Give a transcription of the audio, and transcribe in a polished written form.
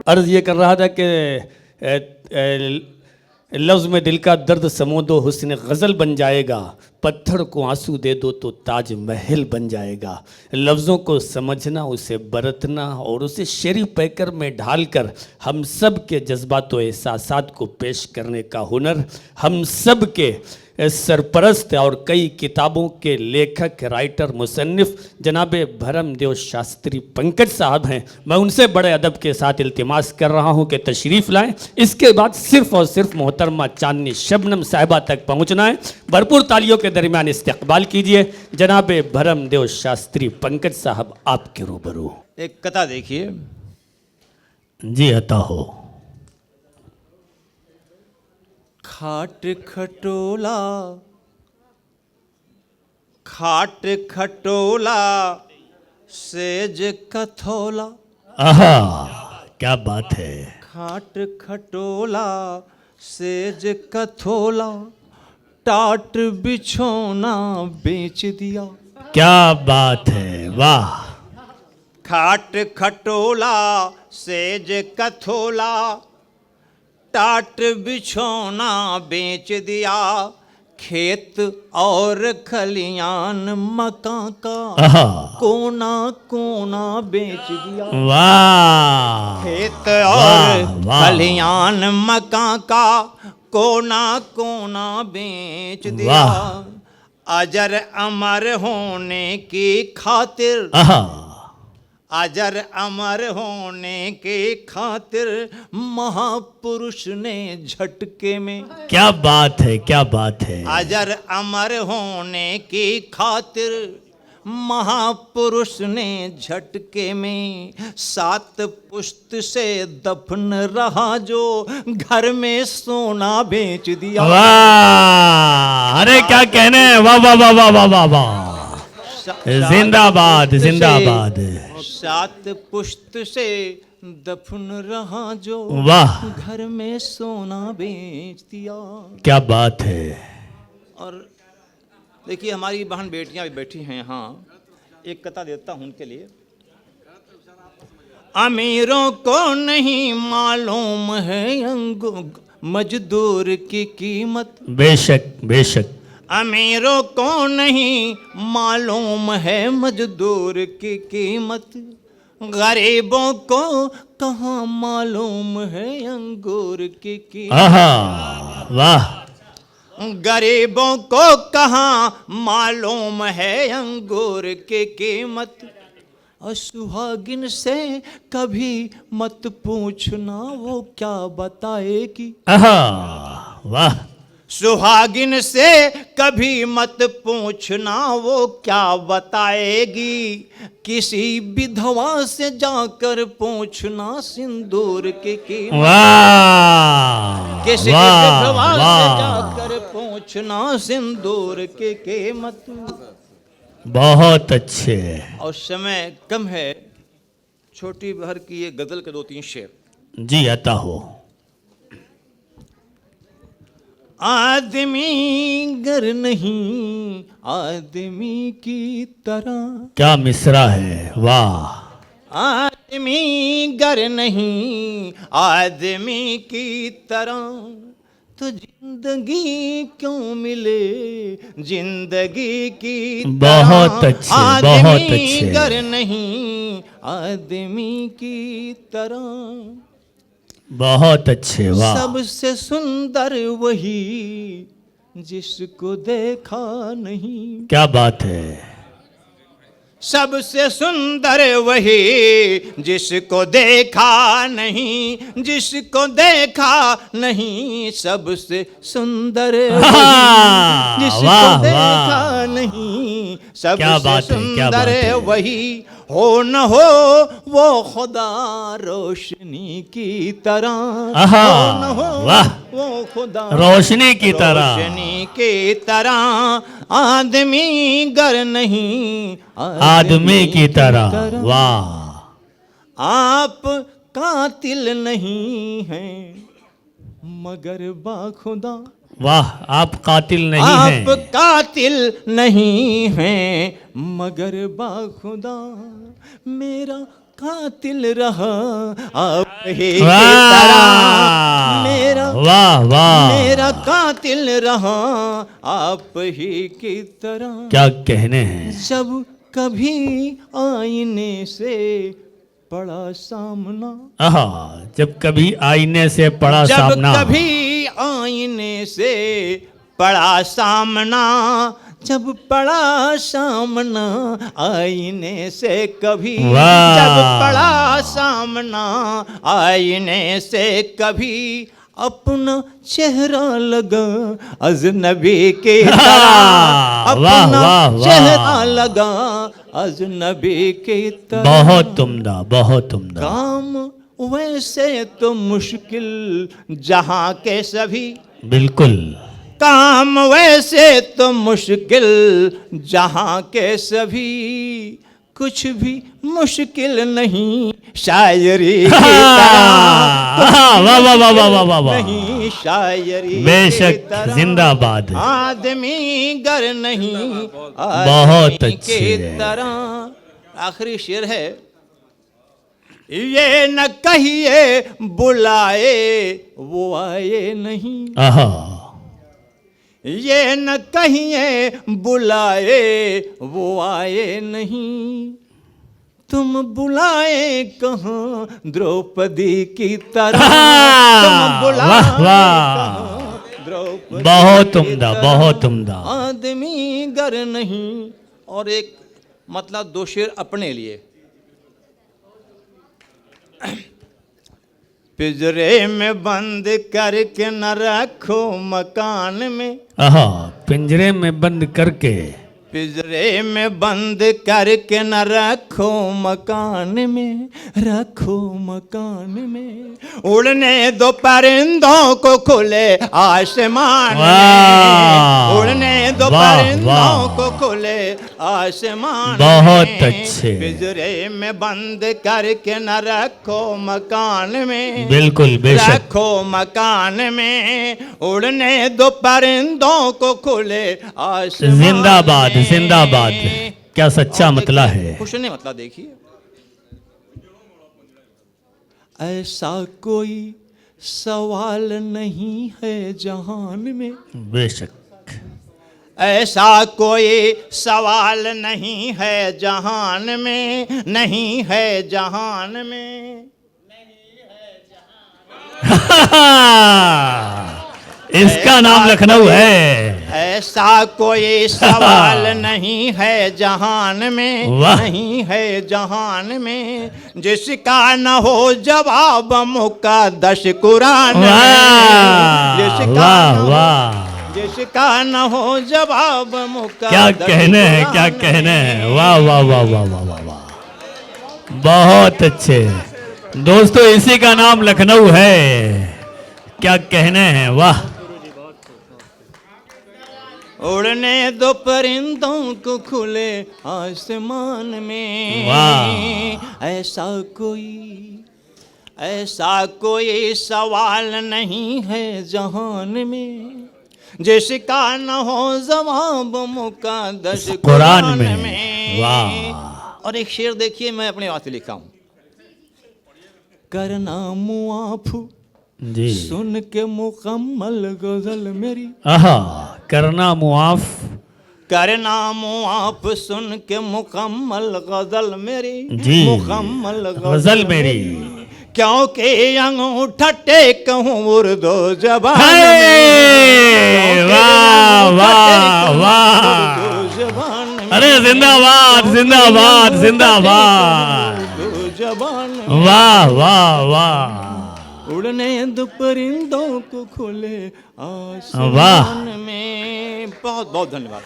अर्ज ये कर रहा था कि लफ्ज़ में दिल का दर्द समो दो हुस्न गज़ल बन जाएगा, पत्थर को आंसू दे दो तो ताज महल बन जाएगा। लफ्ज़ों को समझना, उसे बरतना और उसे शेरी पैकर में ढालकर हम सब के जज्बात व एहसासात को पेश करने का हुनर हम सब के सरपरस्त और कई किताबों के लेखक, राइटर, मुसन्निफ जनाब भरमदेव शास्त्री पंकज साहब हैं। मैं उनसे बड़े अदब के साथ इल्तिमास कर रहा हूं कि तशरीफ़ लाएं। इसके बाद सिर्फ और सिर्फ मोहतरमा चांदनी शबनम साहिबा तक पहुंचना है। भरपूर तालियों के दरमियान इस्तकबाल कीजिए जनाब भरमदेव शास्त्री पंकज साहब आपके रूबरू। एक कथा देखिए। जी अता हो। खाट खटोला, खाट खटोला, सेज कथोला। आहा, क्या बात है। खाट खटोला, सेज कथोला, टाट बिछोना बेच दिया। क्या बात है, वाह। खाट खटोला, सेज कथोला, टाट बिछोना बेच दिया। खेत और खलियान मकान का कोना कोना बेच दिया। वाह। खेत और खलियान मकान का कोना कोना बेच दिया। अजर अमर होने की खातिर, अजर अमर होने के खातिर महापुरुष ने झटके में। क्या बात है, क्या बात है। अजर अमर होने की खातिर महापुरुष ने झटके में 7 पुश्त से दफन रहा जो घर में सोना बेच दिया। वाह, अरे क्या कहने, वाह वाह वाह वाह वाह वाह वाह, जिंदाबाद जिंदाबाद। 7 पुश्त से दफन रहा जो वाह, घर में सोना बेच दिया। क्या बात है। और देखिए हमारी बहन बेटियां भी बैठी हैं यहाँ। एक कथा देता हूँ उनके लिए। अमीरों को नहीं मालूम है मजदूर की कीमत। बेशक बेशक। अमीरों को नहीं मालूम है मजदूर की कीमत। गरीबों को कहाँ मालूम है अंगूर की कीमत। वाह। गरीबों को कहाँ मालूम है अंगूर की कीमत। और सुहागिन से कभी मत पूछना वो क्या बताएगी। वाह। सुहागिन से कभी मत पूछना वो क्या बताएगी। किसी विधवा से जाकर पूछना सिंदूर की कीमत। किसी विधवा से जाकर पूछना सिंदूर की कीमत। बहुत अच्छे। और समय कम है, छोटी बहर की ये गजल के 2-3 शेर। जी आता हो। आदमी गर नहीं आदमी की तरह। क्या मिसरा है, वाह। आदमी गर नहीं आदमी की तरह तो जिंदगी क्यों मिले जिंदगी की तरह। बहुत अच्छे, बहुत अच्छे। आदमी गर नहीं आदमी की तरह। बहुत अच्छे, वाह। सबसे सुंदर वही जिसको देखा नहीं। क्या बात है। सबसे सुंदर वही जिसको देखा नहीं। जिसको देखा नहीं सबसे सुंदर वही जिसको देखा नहीं। सबसे सुंदर वही हो न हो वो खुदा रोशनी की तरह। हो न हो वो खुदा रोशनी की तरह। रोशनी की तरह। आदमी गर नहीं आदमी की तरह। वाह। आप कातिल नहीं हैं मगर बाखुदा। वाह, आप कातिल नहीं हैं। आप कातिल नहीं हैं मगर बाखुदा। मेरा कातिल रहा आप ही की तरह, मेरा वाह वाह, मेरा कातिल रहा आप ही की तरह। क्या कहने हैं। जब कभी आईने से पड़ा सामना, आहा, जब कभी आईने से पड़ा जब सामना, कभी आईने से पड़ा सामना, जब पड़ा सामना आईने से कभी, वाह। जब पड़ा सामना आईने से कभी, अपना चेहरा लगा अजनबी की तरह, वाह, अपना वाह, वाह। चेहरा लगा अजनबी की तरह। बहुत उम्दा, बहुत उम्दा। काम वैसे तो मुश्किल जहां के सभी, बिल्कुल। काम वैसे तो मुश्किल जहां के सभी, कुछ भी मुश्किल नहीं शायरी की तरह, वाह वाह वाह वाह वाह वाह वाह, नहीं शायरी की बेशक, तरह। जिंदाबाद। आदमी गर नहीं बहुत आदमी अच्छे। की तरह। आखिरी शेर है, ये न कहिए बुलाए वो आए नहीं, आहा, ये न कहिए बुलाए वो आए नहीं, तुम बुलाए कहाँ द्रौपदी की तरह, तुम बुलाए वाह वाह, कहाँ द्रौपदी बहुत की उम्दा, तरह। बहुत उम्दा। आदमी गर नहीं। और एक मतलब दो शेर अपने लिए। पिंजरे में बंद करके न रखो मकान में, आहा, पिंजरे में बंद करके, पिंजरे में बंद करके न रखो मकान में, रखो मकान में। उड़ने दो परिंदों को खुले आसमान में, वाह, उड़ने दो वाह, परिंदों वाह। को खुले आसमान बहुत में। अच्छे। पिंजरे में बंद करके न रखो मकान में, बिल्कुल, बेशक। रखो मकान में। उड़ने दो परिंदों को खुले आसमान जिंदाबाद, में। जिंदाबाद। क्या सच्चा और मतला देखिए, है। खुश नहीं मतला देखिए। ऐसा कोई सवाल नहीं है जहान में, बेशक, ऐसा कोई सवाल नहीं है जहान में, नहीं है जहान में। इसका नाम लखनऊ है। ऐसा कोई सवाल नहीं है जहान में, वाह। नहीं है जहान में, जिसका न हो जवाब मुक़द्दस कुरान में, वाह जिसका वाह न हो, वाह, जिसका न हो जवाब मुक़द्दस क्या कहने हैं, क्या कुरान कहने हैं। में। वाह वाह वाह वाह वाह वाह वाह, बहुत अच्छे दोस्तों, इसी का नाम लखनऊ है। क्या कहने हैं, वाह। उड़ने दो परिंदों को खुले आसमान में, वाह। ऐसा कोई सवाल नहीं है जहान में, जिसका न हो जवाब मुक़द्दस कुरान में। वाह। और एक शेर देखिए, मैं अपने हाथ से लिखा हूं। करना मुआफ़ जी, सुन के मुकम्मल गजल मेरी, आहा, करना मुआफ, करना मुआफ़ सुन के मुकम्मल गजल मेरी, जी, मुकम्मल गजल मेरी। क्योंकि अंगूठा टेक हूँ उर्दू जबान हे, में, वाह वाह वाह, उर्दू जबान में, अरे जिंदाबाद, जिंदाबाद, जिंदाबाद। उर्दू जबान में। वाह वाह वाह, उड़ने दो परिंदों को खुले वाह। आसमान में। बहुत बहुत धन्यवाद।